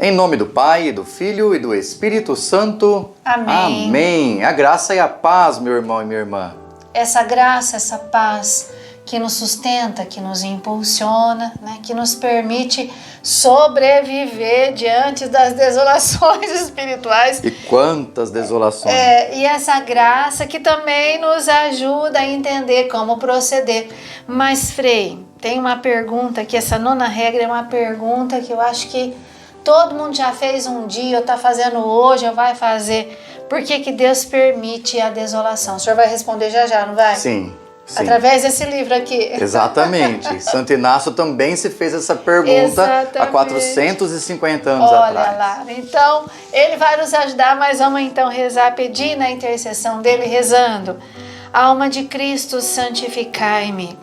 Em nome do Pai, do Filho e do Espírito Santo. Amém. Amém. A graça e a paz, meu irmão e minha irmã. Essa graça, essa paz que nos sustenta, que nos impulsiona, né, que nos permite sobreviver diante das desolações espirituais. E quantas desolações. E essa graça que também nos ajuda a entender como proceder. Mas, Frei, tem uma pergunta que essa nona regra é uma pergunta que eu acho que todo mundo já fez um dia, ou está fazendo hoje, ou vai fazer. Por que que Deus permite a desolação? O senhor vai responder já, não vai? Sim. Sim. Através desse livro aqui. Exatamente. Santo Inácio também se fez essa pergunta há 450 anos atrás. Olha lá. Então, ele vai nos ajudar, mas vamos então rezar, pedindo a intercessão dele, rezando. Alma de Cristo, santificai-me.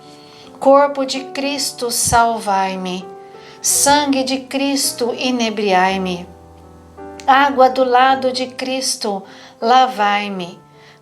Corpo de Cristo, salvai-me. Sangue de Cristo, inebriai-me. Água do lado de Cristo, lavai-me.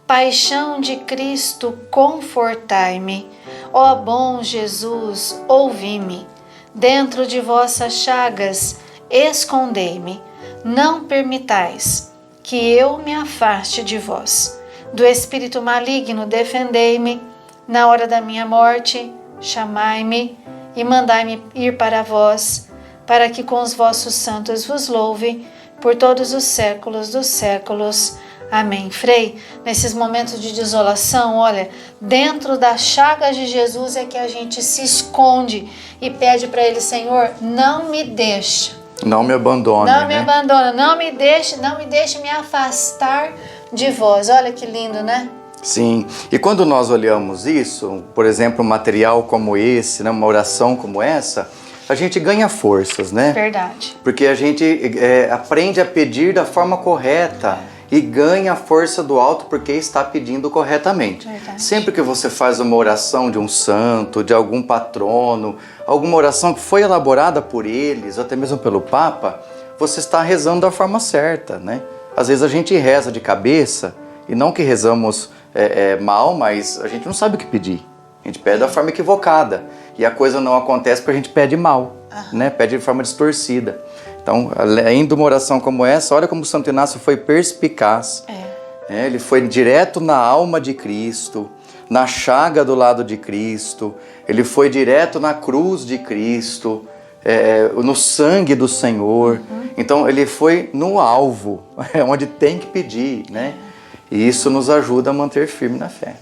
Paixão de Cristo, confortai-me. Ó bom Jesus, ouvi-me. Dentro de vossas chagas, escondei-me. Não permitais que eu me afaste de vós. Do espírito maligno, defendei-me. Na hora da minha morte, chamai-me e mandai-me ir para vós, para que com os vossos santos vos louve por todos os séculos dos séculos. Amém. Frei, nesses momentos de desolação, olha, dentro das chagas de Jesus é que a gente se esconde e pede para Ele, Senhor, não me deixe. Não me abandone, Não me abandona, não me deixe me afastar de vós. Olha que lindo, né? Sim, e quando nós olhamos isso, por exemplo, um material como esse, né, uma oração como essa, a gente ganha forças, né? Verdade. Porque a gente aprende a pedir da forma correta. E ganha a força do alto porque está pedindo corretamente. Verdade. Sempre que você faz uma oração de um santo, de algum patrono, alguma oração que foi elaborada por eles, até mesmo pelo Papa, você está rezando da forma certa, né? Às vezes a gente reza de cabeça, e não que rezamos mal, mas a gente não sabe o que pedir. A gente pede da forma equivocada. E a coisa não acontece porque a gente pede mal, né? Pede de forma distorcida. Então, além de uma oração como essa, olha como Santo Inácio foi perspicaz. Ele foi direto na alma de Cristo, na chaga do lado de Cristo, ele foi direto na cruz de Cristo, no sangue do Senhor. Então, ele foi no alvo, onde tem que pedir, né? E isso nos ajuda a manter firme na fé.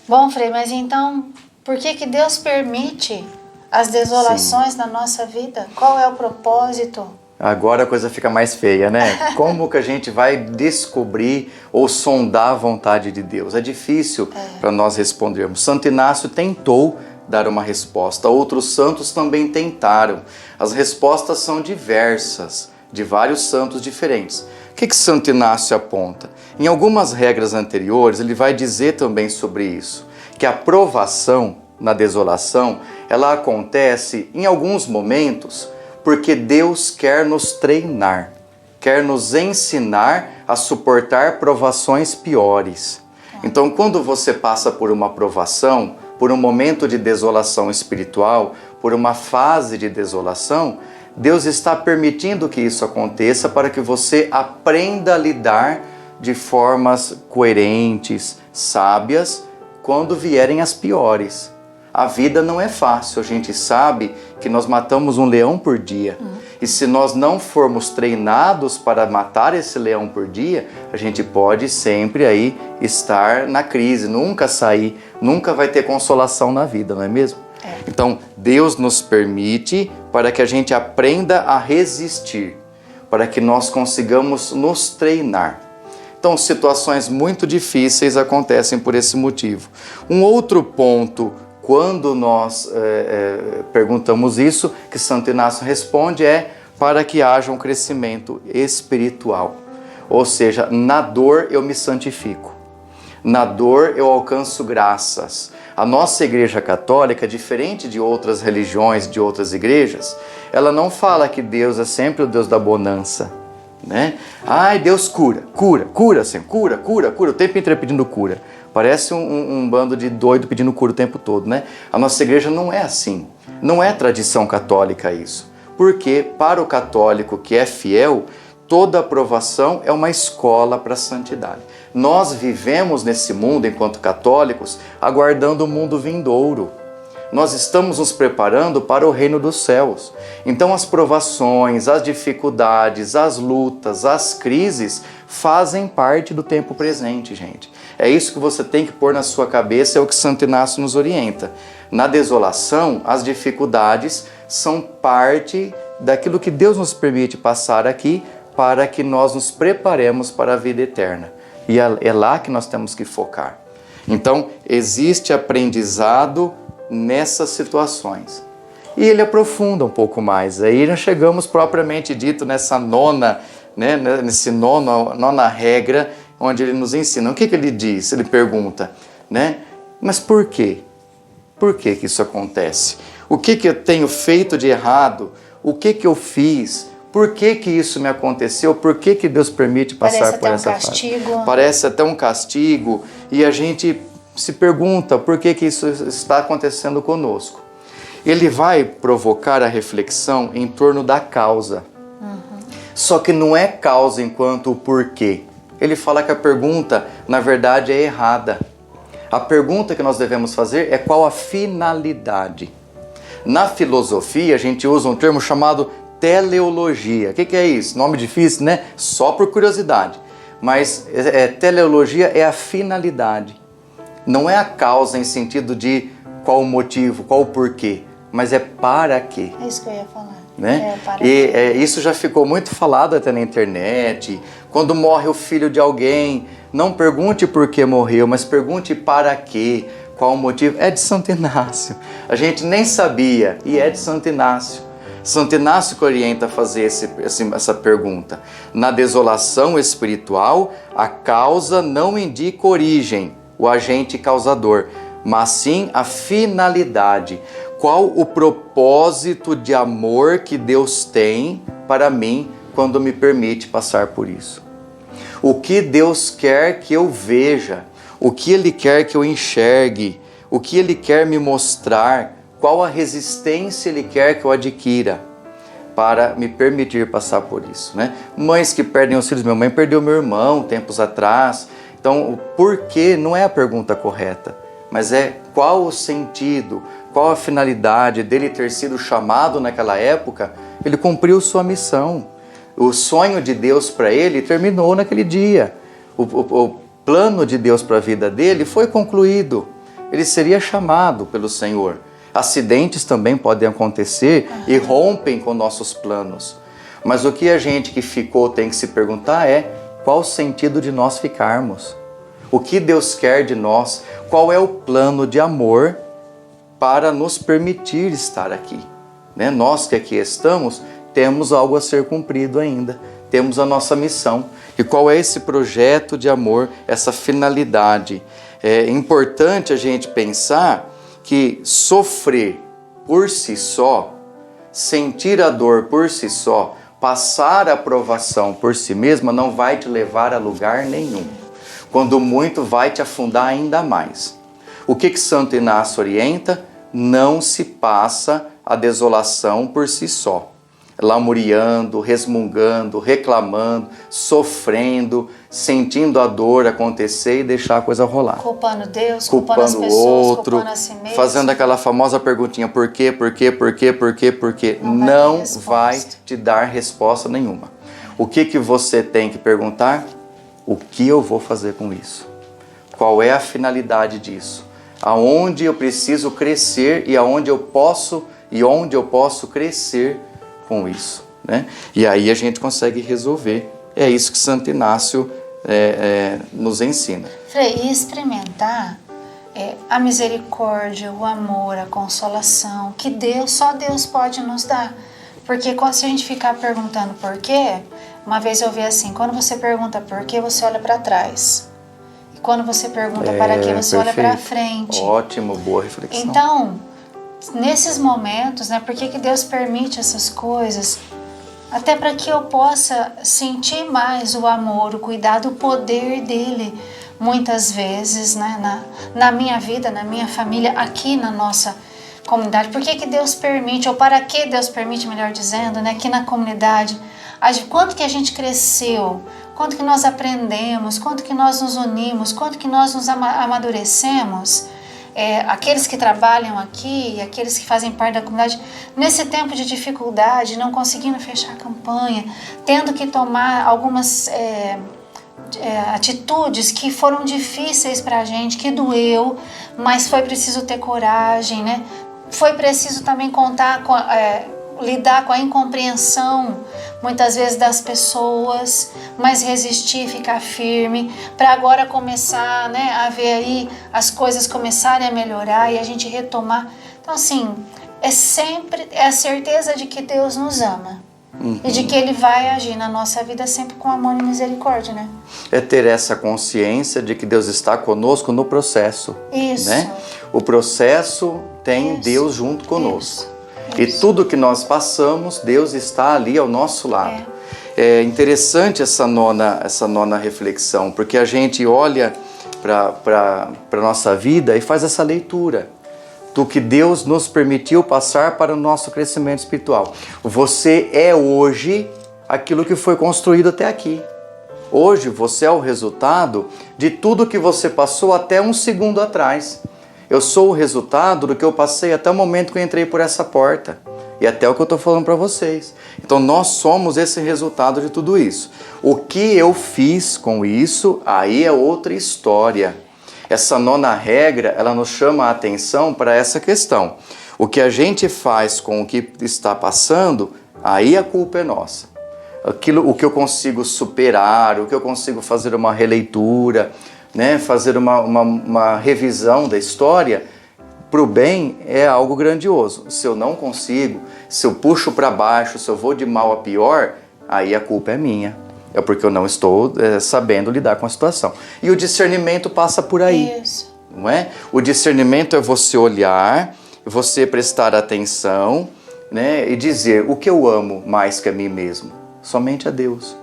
Bom, Frei, mas então, por que Deus permite as desolações na nossa vida? Qual é o propósito? Agora a coisa fica mais feia, né? Como que a gente vai descobrir ou sondar a vontade de Deus? É difícil para nós respondermos. Santo Inácio tentou dar uma resposta, outros santos também tentaram. As respostas são diversas, de vários santos diferentes. O que Santo Inácio aponta? Em algumas regras anteriores, ele vai dizer também sobre isso, que a provação na desolação, ela acontece em alguns momentos porque Deus quer nos treinar, quer nos ensinar a suportar provações piores. Então, quando você passa por uma provação, por um momento de desolação espiritual, por uma fase de desolação, Deus está permitindo que isso aconteça para que você aprenda a lidar de formas coerentes, sábias, quando vierem as piores. A vida não é fácil, a gente sabe que nós matamos um leão por dia. E se nós não formos treinados para matar esse leão por dia, a gente pode sempre aí estar na crise, nunca sair, nunca vai ter consolação na vida, não é mesmo? Então, Deus nos permite para que a gente aprenda a resistir, para que nós consigamos nos treinar. Então, situações muito difíceis acontecem por esse motivo. Um outro ponto, quando nós perguntamos isso, que Santo Inácio responde para que haja um crescimento espiritual. Ou seja, na dor eu me santifico. Na dor eu alcanço graças. A nossa Igreja Católica, diferente de outras religiões, de outras igrejas, ela não fala que Deus é sempre o Deus da bonança, né? Ai, Deus cura, Senhor, cura, o tempo inteiro pedindo cura. Parece um bando de doido pedindo cura o tempo todo, né? A nossa igreja não é assim. Não é tradição católica isso. Porque para o católico que é fiel, toda aprovação é uma escola para a santidade. Nós vivemos nesse mundo, enquanto católicos, aguardando o mundo vindouro. Nós estamos nos preparando para o reino dos céus. Então as provações, as dificuldades, as lutas, as crises fazem parte do tempo presente, gente. É isso que você tem que pôr na sua cabeça, é o que Santo Inácio nos orienta. Na desolação, as dificuldades são parte daquilo que Deus nos permite passar aqui para que nós nos preparemos para a vida eterna. E é lá que nós temos que focar. Então, existe aprendizado nessas situações. E ele aprofunda um pouco mais. Aí nós chegamos propriamente dito nessa nona regra, onde ele nos ensina. O que ele diz? Ele pergunta, né? Mas por quê? Por que isso acontece? O que eu tenho feito de errado? O que eu fiz? Por que isso me aconteceu? Por que Deus permite passar por essa fase? Parece até um castigo. E a gente se pergunta por que isso está acontecendo conosco. Ele vai provocar a reflexão em torno da causa. Só que não é causa enquanto o porquê. Ele fala que a pergunta, na verdade, é errada. A pergunta que nós devemos fazer é qual a finalidade. Na filosofia, a gente usa um termo chamado teleologia. O que é isso? Nome difícil, né? Só por curiosidade. Mas teleologia é a finalidade. Não é a causa em sentido de qual o motivo, qual o porquê, mas é para quê. É isso que eu ia falar. Né? Isso já ficou muito falado até na internet. Quando morre o filho de alguém, não pergunte por que morreu, mas pergunte para quê, qual o motivo. É de Santo Inácio. A gente nem sabia, e é de Santo Inácio. Santo Inácio que orienta a fazer essa pergunta. Na desolação espiritual, a causa não indica origem, o agente causador, mas sim a finalidade. Qual o propósito de amor que Deus tem para mim quando me permite passar por isso? O que Deus quer que eu veja? O que Ele quer que eu enxergue? O que Ele quer me mostrar? Qual a resistência Ele quer que eu adquira para me permitir passar por isso, né? Mães que perdem os filhos, minha mãe perdeu meu irmão tempos atrás. Então, o porquê não é a pergunta correta, mas é qual o sentido, qual a finalidade dele ter sido chamado naquela época. Ele cumpriu sua missão. O sonho de Deus para ele terminou naquele dia. O plano de Deus para a vida dele foi concluído. Ele seria chamado pelo Senhor. Acidentes também podem acontecer e rompem com nossos planos. Mas o que a gente que ficou tem que se perguntar é qual o sentido de nós ficarmos? O que Deus quer de nós? Qual é o plano de amor para nos permitir estar aqui? Né? Nós que aqui estamos, temos algo a ser cumprido ainda. Temos a nossa missão. E qual é esse projeto de amor, essa finalidade? É importante a gente pensar que sofrer por si só, sentir a dor por si só, passar a provação por si mesma não vai te levar a lugar nenhum. Quando muito, vai te afundar ainda mais. O que Santo Inácio orienta? Não se passa a desolação por si só. Lamuriando, resmungando, reclamando, sofrendo, sentindo a dor acontecer e deixar a coisa rolar. Culpando Deus, culpando as pessoas, outro, culpando a si mesmo. Fazendo aquela famosa perguntinha, por quê? Não vai te dar resposta nenhuma. O que você tem que perguntar? O que eu vou fazer com isso? Qual é a finalidade disso? Aonde eu preciso crescer e onde eu posso crescer com isso, né? E aí a gente consegue resolver. É isso que Santo Inácio nos ensina. Frei, e experimentar a misericórdia, o amor, a consolação que só Deus pode nos dar. Porque se a gente ficar perguntando por quê, uma vez eu vi assim, quando você pergunta por quê, você olha para trás. E quando você pergunta para quê, você olha para frente. Ótimo, boa reflexão. Então, nesses momentos, né, por que Deus permite essas coisas? Até para que eu possa sentir mais o amor, o cuidado, o poder dele, muitas vezes, né, na minha vida, na minha família, aqui na nossa comunidade, por que Deus permite, ou para que Deus permite, melhor dizendo, né, aqui na comunidade, quanto que a gente cresceu, quanto que nós aprendemos, quanto que nós nos unimos, quanto que nós nos amadurecemos, aqueles que trabalham aqui, aqueles que fazem parte da comunidade, nesse tempo de dificuldade, não conseguindo fechar a campanha, tendo que tomar algumas atitudes que foram difíceis para a gente, que doeu, mas foi preciso ter coragem, né? Foi preciso também lidar com a incompreensão, muitas vezes, das pessoas, mas resistir, ficar firme, para agora começar, né, a ver aí as coisas começarem a melhorar e a gente retomar. Então, assim, é sempre a certeza de que Deus nos ama. E de que Ele vai agir na nossa vida sempre com amor e misericórdia, né? É ter essa consciência de que Deus está conosco no processo. Isso. Né? O processo tem Deus junto conosco. Isso. E tudo que nós passamos, Deus está ali ao nosso lado. É interessante essa nona reflexão, porque a gente olha para a nossa vida e faz essa leitura do que Deus nos permitiu passar para o nosso crescimento espiritual. Você é hoje aquilo que foi construído até aqui. Hoje você é o resultado de tudo que você passou até um segundo atrás. Eu sou o resultado do que eu passei até o momento que eu entrei por essa porta. E até o que eu estou falando para vocês. Então nós somos esse resultado de tudo isso. O que eu fiz com isso, aí é outra história. Essa nona regra, ela nos chama a atenção para essa questão. O que a gente faz com o que está passando, aí a culpa é nossa. O que eu consigo superar, o que eu consigo fazer uma releitura, né, fazer uma revisão da história, para o bem é algo grandioso. Se eu não consigo, se eu puxo para baixo, se eu vou de mal a pior, aí a culpa é minha. É porque eu não estou sabendo lidar com a situação. E o discernimento passa por aí. Isso. Não é? O discernimento é você olhar, você prestar atenção, né, e dizer: o que eu amo mais que a mim mesmo? Somente a Deus.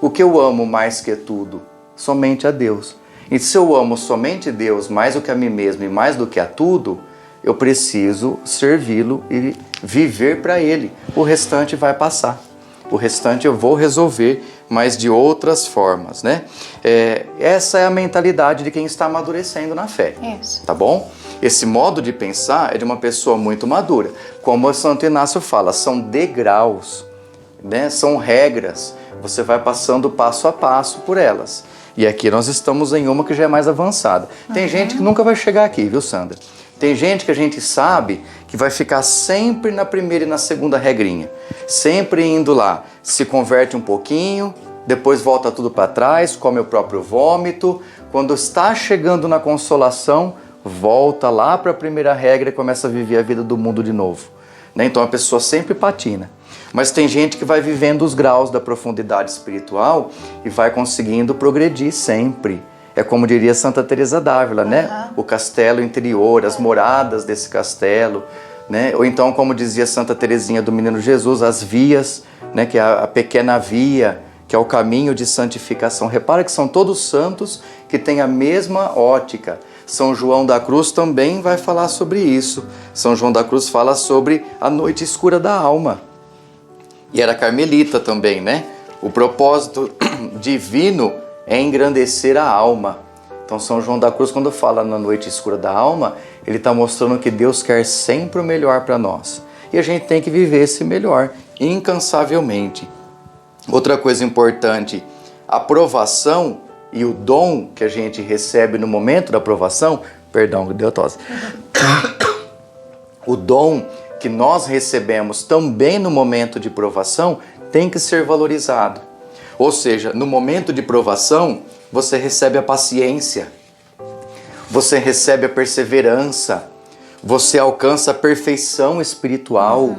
O que eu amo mais que tudo? Somente a Deus. E se eu amo somente Deus mais do que a mim mesmo e mais do que a tudo, eu preciso servi-lo e viver para Ele. O restante vai passar. O restante eu vou resolver, mas de outras formas, né? Essa é a mentalidade de quem está amadurecendo na fé. Isso. Tá bom? Esse modo de pensar é de uma pessoa muito madura. Como o Santo Inácio fala, são degraus, né? São regras. Você vai passando passo a passo por elas. E aqui nós estamos em uma que já é mais avançada. Tem gente que nunca vai chegar aqui, viu, Sandra? Tem gente que a gente sabe que vai ficar sempre na primeira e na segunda regrinha. Sempre indo lá, se converte um pouquinho, depois volta tudo para trás, come o próprio vômito. Quando está chegando na consolação, volta lá para a primeira regra e começa a viver a vida do mundo de novo. Né? Então a pessoa sempre patina. Mas tem gente que vai vivendo os graus da profundidade espiritual e vai conseguindo progredir sempre. É como diria Santa Teresa d'Ávila, né? O castelo interior, as moradas desse castelo, né? Ou então, como dizia Santa Teresinha do Menino Jesus, as vias, né? Que é a pequena via, que é o caminho de santificação. Repara que são todos santos que têm a mesma ótica. São João da Cruz também vai falar sobre isso. São João da Cruz fala sobre a noite escura da alma. E era carmelita também, né? O propósito divino é engrandecer a alma. Então São João da Cruz, quando fala na noite escura da alma, ele está mostrando que Deus quer sempre o melhor para nós. E a gente tem que viver esse melhor, incansavelmente. Outra coisa importante, a provação e o dom que a gente recebe no momento da provação, perdão, deu tosse. O dom que nós recebemos também no momento de provação tem que ser valorizado. Ou seja, no momento de provação, você recebe a paciência, você recebe a perseverança, você alcança a perfeição espiritual,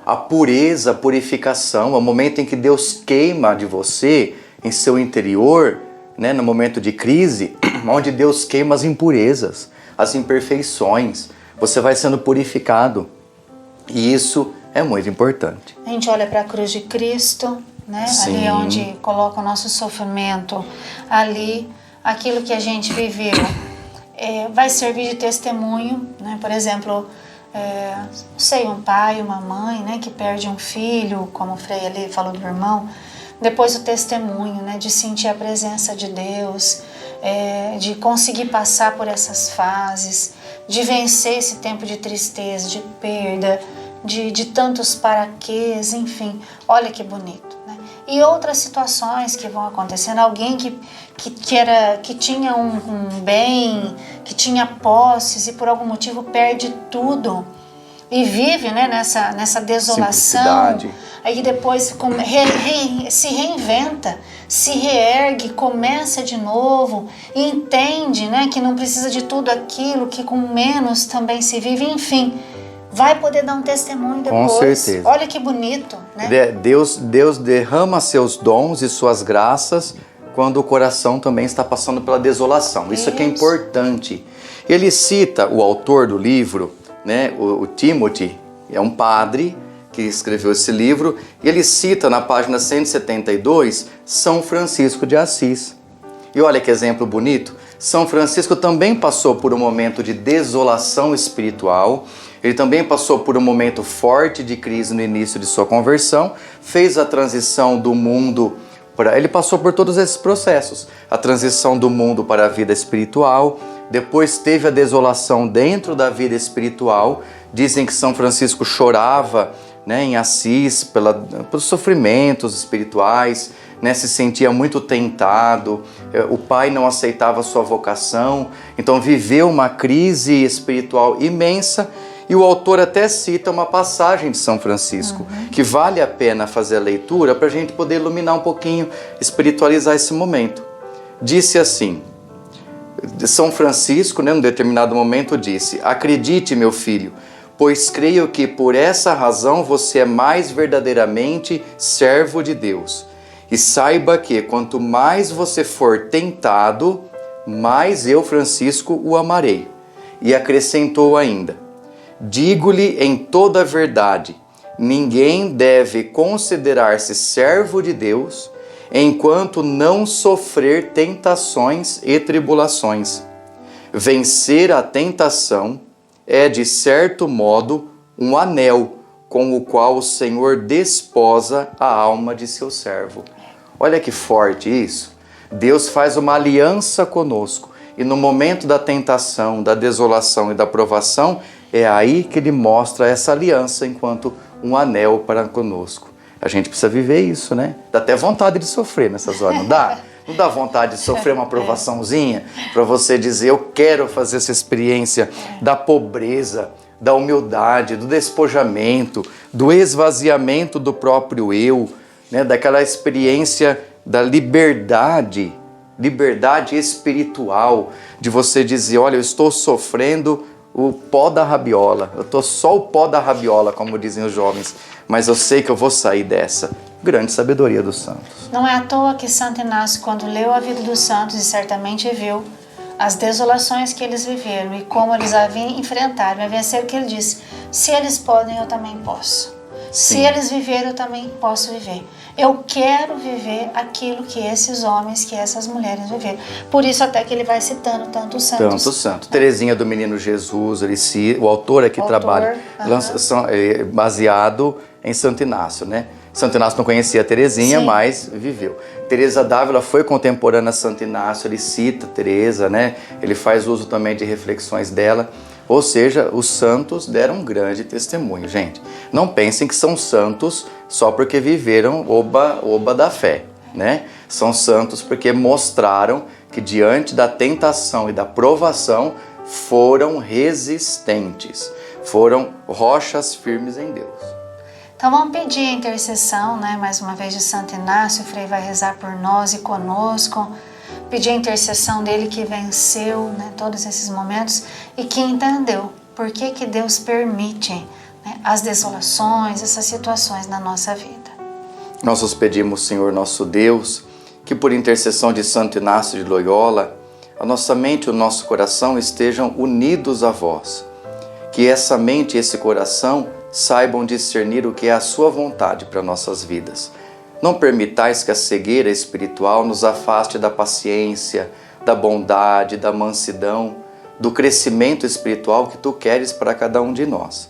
a pureza, a purificação, o momento em que Deus queima de você, em seu interior, né, no momento de crise, onde Deus queima as impurezas, as imperfeições, você vai sendo purificado. E isso é muito importante. A gente olha para a cruz de Cristo, né? Ali onde coloca o nosso sofrimento, ali aquilo que a gente viveu vai servir de testemunho, né? Por exemplo, não sei, um pai, uma mãe, né, que perde um filho, como o Frei ali falou do irmão, depois o testemunho, né, de sentir a presença de Deus, de conseguir passar por essas fases, de vencer esse tempo de tristeza, de perda, de tantos paraquês, enfim, olha que bonito, né? E outras situações que vão acontecendo, alguém que tinha um bem, que tinha posses e por algum motivo perde tudo e vive, né, nessa desolação, aí depois se reinventa, se reergue, começa de novo, e entende, né, que não precisa de tudo aquilo, que com menos também se vive, enfim, vai poder dar um testemunho depois. Com certeza. Olha que bonito, né? Deus derrama seus dons e suas graças quando o coração também está passando pela desolação. Isso que é importante. Ele cita o autor do livro, né, o Timothy, é um padre que escreveu esse livro, e ele cita na página 172 São Francisco de Assis. E olha que exemplo bonito. São Francisco também passou por um momento de desolação espiritual, ele também passou por um momento forte de crise no início de sua conversão, fez a transição do mundo ele passou por todos esses processos, a transição do mundo para a vida espiritual, depois teve a desolação dentro da vida espiritual. Dizem que São Francisco chorava, né, em Assis pelos sofrimentos espirituais, né, se sentia muito tentado, o pai não aceitava a sua vocação, então viveu uma crise espiritual imensa. E o autor até cita uma passagem de São Francisco, que vale a pena fazer a leitura para a gente poder iluminar um pouquinho, espiritualizar esse momento. Disse assim, São Francisco, né, num determinado momento disse: acredite, meu filho, pois creio que por essa razão você é mais verdadeiramente servo de Deus. E saiba que quanto mais você for tentado, mais eu, Francisco, o amarei. E acrescentou ainda: digo-lhe em toda a verdade, ninguém deve considerar-se servo de Deus enquanto não sofrer tentações e tribulações. Vencer a tentação é, de certo modo, um anel com o qual o Senhor desposa a alma de seu servo. Olha que forte isso. Deus faz uma aliança conosco e no momento da tentação, da desolação e da provação, é aí que Ele mostra essa aliança enquanto um anel para conosco. A gente precisa viver isso, né? Dá até vontade de sofrer nessas horas, não dá? Não dá vontade de sofrer uma provaçãozinha para você dizer: eu quero fazer essa experiência da pobreza, da humildade, do despojamento, do esvaziamento do próprio eu, né? Daquela experiência da liberdade espiritual, de você dizer: olha, eu estou sofrendo o pó da rabiola, eu estou só o pó da rabiola, como dizem os jovens, mas eu sei que eu vou sair dessa. Grande sabedoria dos santos. Não é à toa que Santo Inácio, quando leu a vida dos santos, e certamente viu as desolações que eles viveram e como eles haviam enfrentado, a vencer, que ele disse: se eles podem, eu também posso. Sim. Se eles viveram, eu também posso viver. Eu quero viver aquilo que esses homens, que essas mulheres viveram. Por isso até que ele vai citando tantos santos. Tantos santos. Teresinha do Menino Jesus, o autor aqui trabalha, baseado em Santo Inácio, né? Santo Inácio não conhecia a Teresinha, mas viveu. Teresa d'Ávila foi contemporânea a Santo Inácio, ele cita Teresa, né? Ele faz uso também de reflexões dela. Ou seja, os santos deram um grande testemunho, gente. Não pensem que são santos só porque viveram oba da fé, né? São santos porque mostraram que diante da tentação e da provação foram resistentes, foram rochas firmes em Deus. Então vamos pedir a intercessão, né, mais uma vez, de Santo Inácio. O Frei vai rezar por nós e conosco, pedir a intercessão dele que venceu, né, todos esses momentos e que entendeu por que Deus permite, né, as desolações, essas situações na nossa vida. Nós os pedimos, Senhor nosso Deus, que por intercessão de Santo Inácio de Loyola, a nossa mente e o nosso coração estejam unidos a vós. Que essa mente e esse coração saibam discernir o que é a sua vontade para nossas vidas. Não permitais que a cegueira espiritual nos afaste da paciência, da bondade, da mansidão, do crescimento espiritual que Tu queres para cada um de nós.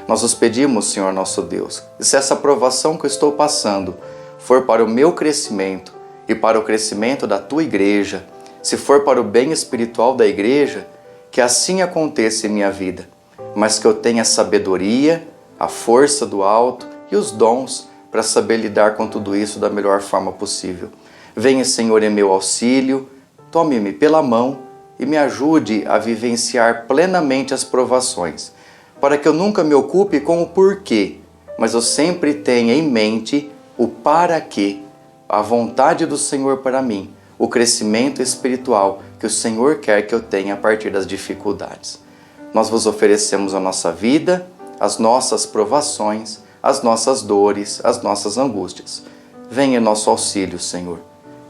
Nós os pedimos, Senhor nosso Deus, que se essa provação que eu estou passando for para o meu crescimento e para o crescimento da Tua igreja, se for para o bem espiritual da igreja, que assim aconteça em minha vida, mas que eu tenha sabedoria, a força do alto e os dons para saber lidar com tudo isso da melhor forma possível. Venha, Senhor, em meu auxílio, tome-me pela mão e me ajude a vivenciar plenamente as provações, para que eu nunca me ocupe com o porquê, mas eu sempre tenha em mente o para quê, a vontade do Senhor para mim, o crescimento espiritual que o Senhor quer que eu tenha a partir das dificuldades. Nós vos oferecemos a nossa vida, as nossas provações, as nossas dores, as nossas angústias. Venha em nosso auxílio, Senhor.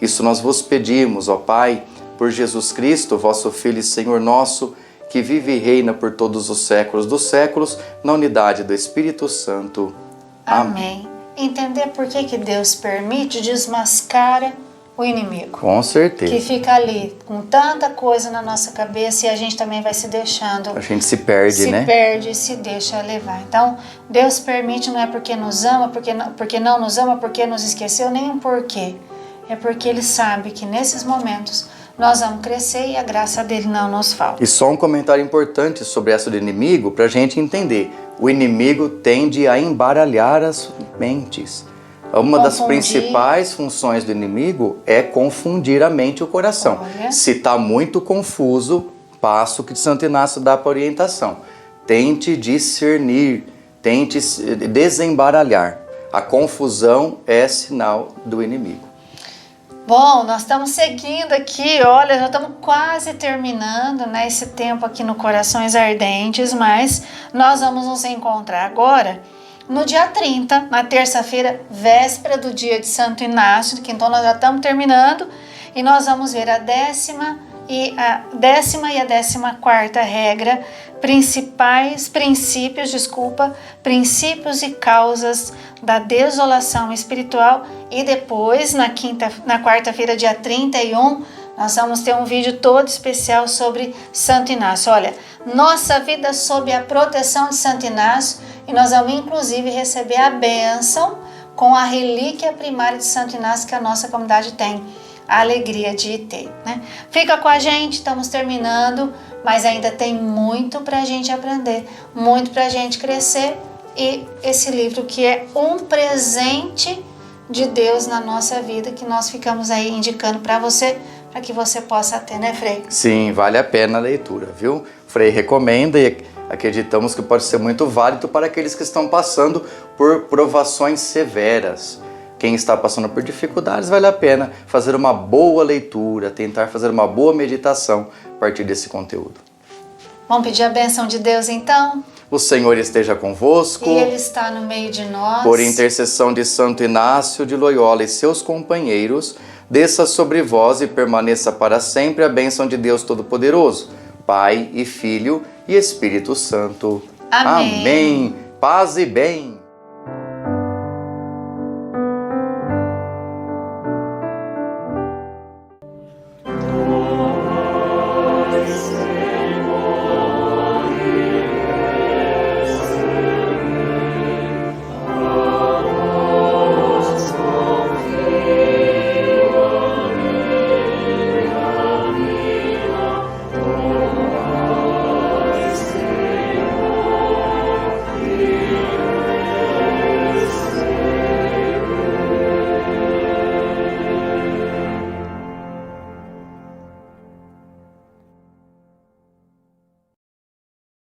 Isso nós vos pedimos, ó Pai, por Jesus Cristo, vosso Filho e Senhor nosso, que vive e reina por todos os séculos dos séculos, na unidade do Espírito Santo. Amém. Entender por que Deus permite, desmascara o inimigo. Com certeza. Que fica ali com tanta coisa na nossa cabeça e a gente também vai se deixando. A gente se perde, né? Se perde e se deixa levar. Então, Deus permite, não é porque nos ama, porque não nos ama, porque nos esqueceu, nem um porquê. É porque Ele sabe que nesses momentos nós vamos crescer e a graça dele não nos falta. E só um comentário importante sobre essa do inimigo, para a gente entender. O inimigo tende a embaralhar as mentes. Uma das principais funções do inimigo é confundir a mente e o coração. Olha. Se está muito confuso, passo o que Santo Inácio dá para orientação. Tente discernir, tente desembaralhar. A confusão é sinal do inimigo. Bom, nós estamos seguindo aqui, olha, já estamos quase terminando, né, esse tempo aqui no Corações Ardentes, mas nós vamos nos encontrar agora no dia 30, na terça-feira, véspera do dia de Santo Inácio, que então nós já estamos terminando, e nós vamos ver a 10ª e a 14ª regra, princípios e causas da desolação espiritual. E depois, na quarta-feira, dia 31, nós vamos ter um vídeo todo especial sobre Santo Inácio. Olha, nossa vida sob a proteção de Santo Inácio, e nós vamos inclusive receber a bênção com a relíquia primária de Santo Inácio que a nossa comunidade tem a alegria de ter, né? Fica com a gente, estamos terminando, mas ainda tem muito para a gente aprender, muito para a gente crescer, e esse livro que é um presente de Deus na nossa vida, que nós ficamos aí indicando para você, para que você possa ter, né, Frei? Sim, vale a pena a leitura, viu? Frei recomenda e acreditamos que pode ser muito válido para aqueles que estão passando por provações severas. Quem está passando por dificuldades, vale a pena fazer uma boa leitura, tentar fazer uma boa meditação a partir desse conteúdo. Vamos pedir a bênção de Deus então? O Senhor esteja convosco. E Ele está no meio de nós. Por intercessão de Santo Inácio de Loyola e seus companheiros, desça sobre vós e permaneça para sempre a bênção de Deus Todo-Poderoso, Pai e Filho e Espírito Santo. Amém. Amém. Paz e bem.